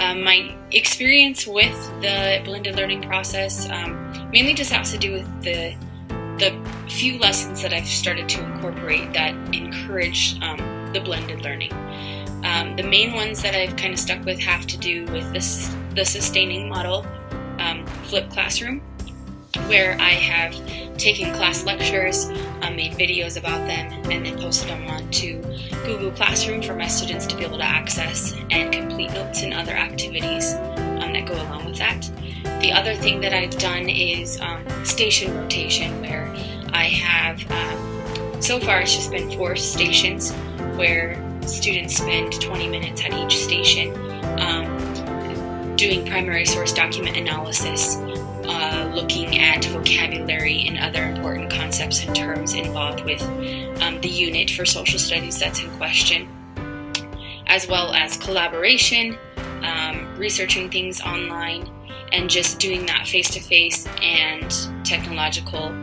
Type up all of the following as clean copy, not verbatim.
My experience with the blended learning process mainly just has to do with the few lessons that I've started to incorporate that encourage the blended learning. The main ones that I've kind of stuck with have to do with the sustaining model, flipped classroom, where I have taken class lectures, made videos about them, and then posted them onto Google Classroom for my students to be able to access and complete notes and other activities that go along with that. The other thing that I've done is station rotation, where I have, so far it's just been 4 stations where students spend 20 minutes at each station doing primary source document analysis, looking at vocabulary and other important concepts and terms involved with the unit for social studies that's in question, as well as collaboration, researching things online, and just doing that face-to-face and technological,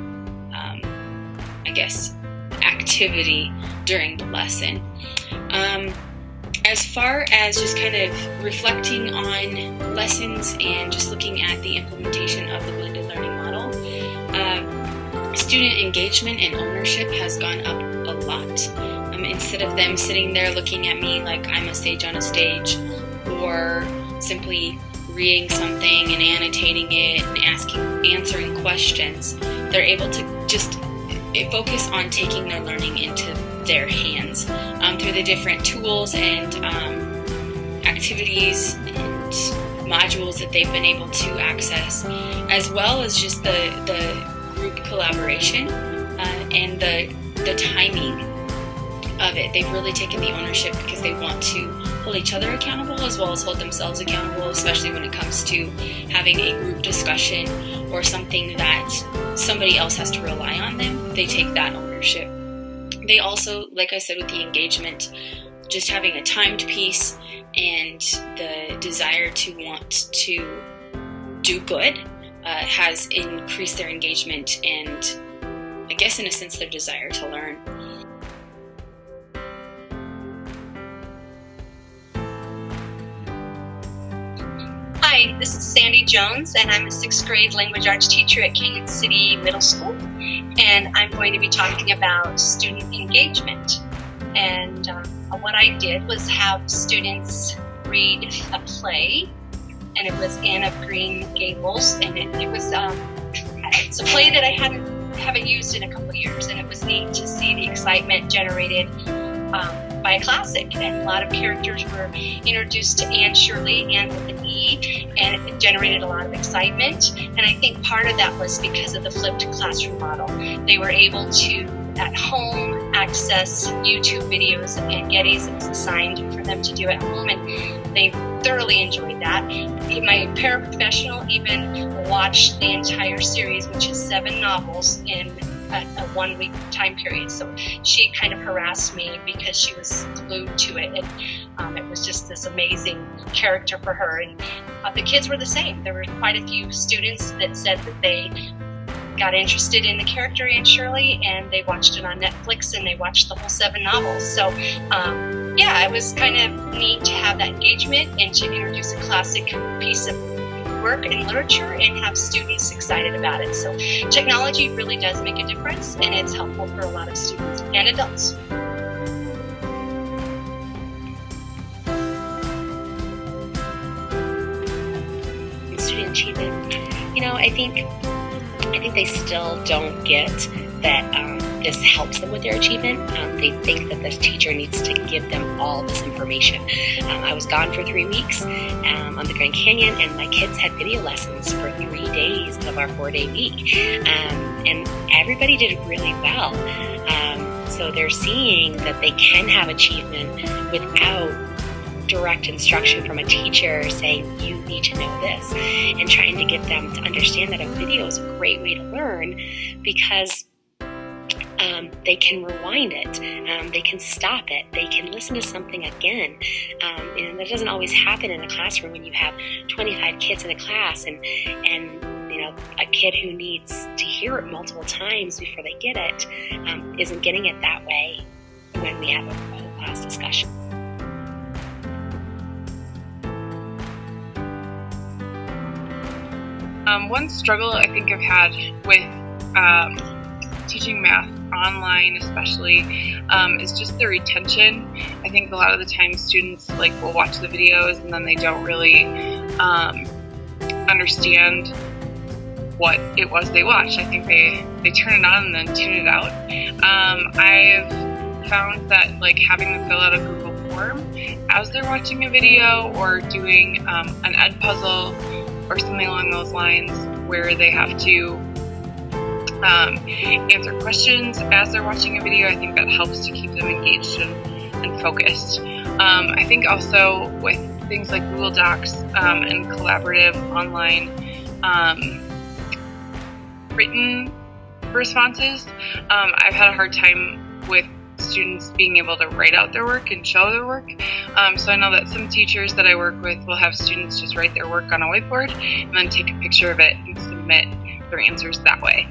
activity during the lesson. As far as just kind of reflecting on lessons and just looking at the implementation of the blended learning model, student engagement and ownership has gone up a lot. Instead of them sitting there looking at me like I'm a sage on a stage, or simply reading something and annotating it and answering questions, they're able to just focus on taking their learning into their hands through the different tools and activities and modules that they've been able to access, as well as just the group collaboration and the timing of it. They've really taken the ownership because they want to hold each other accountable as well as hold themselves accountable, especially when it comes to having a group discussion or something that somebody else has to rely on them. They take that ownership. They also, like I said, with the engagement, just having a timed piece and the desire to want to do good has increased their engagement and, I guess in a sense, their desire to learn. Hi, this is Sandy Jones, and I'm a 6th grade language arts teacher at Canyon City Middle School, and I'm going to be talking about student engagement. And what I did was have students read a play, and it was Anne of Green Gables, and it was it's a play that I haven't used in a couple of years, and it was neat to see the excitement generated by a classic, and a lot of characters were introduced to Anne Shirley, Anne with an E, and it generated a lot of excitement. And I think part of that was because of the flipped classroom model. They were able to, at home, access YouTube videos and Gettys. It was assigned for them to do at home, and they thoroughly enjoyed that. My paraprofessional even watched the entire series, which is 7 novels, in a 1-week time period. So she kind of harassed me because she was glued to it, and it was just this amazing character for her. And the kids were the same. There were quite a few students that said that they got interested in the character Anne Shirley, and they watched it on Netflix, and they watched the whole 7 novels. So yeah, it was kind of neat to have that engagement and to introduce a classic piece of work in literature and have students excited about it. So technology really does make a difference, and it's helpful for a lot of students and adults. Student achievement, I think they still don't get that this helps them with their achievement. They think that this teacher needs to give them all this information. I was gone for 3 weeks on the Grand Canyon, and my kids had video lessons for 3 days of our 4-day week. And everybody did really well. So they're seeing that they can have achievement without direct instruction from a teacher saying, you need to know this, and trying to get them to understand that a video is a great way to learn because they can rewind it, they can stop it, they can listen to something again. And that doesn't always happen in a classroom when you have 25 kids in a class and a kid who needs to hear it multiple times before they get it isn't getting it that way when we have a whole class discussion. One struggle I think I've had with teaching math online especially is just the retention. I think a lot of the time students will watch the videos and then they don't really understand what it was they watched. I think they turn it on and then tune it out. I've found that having them fill out a Google form as they're watching a video or doing an ed puzzle or something along those lines where they have to answer questions as they're watching a video, I think that helps to keep them engaged and focused. I think also with things like Google Docs and collaborative online written responses, I've had a hard time with students being able to write out their work and show their work. So I know that some teachers that I work with will have students just write their work on a whiteboard and then take a picture of it and submit their answers that way.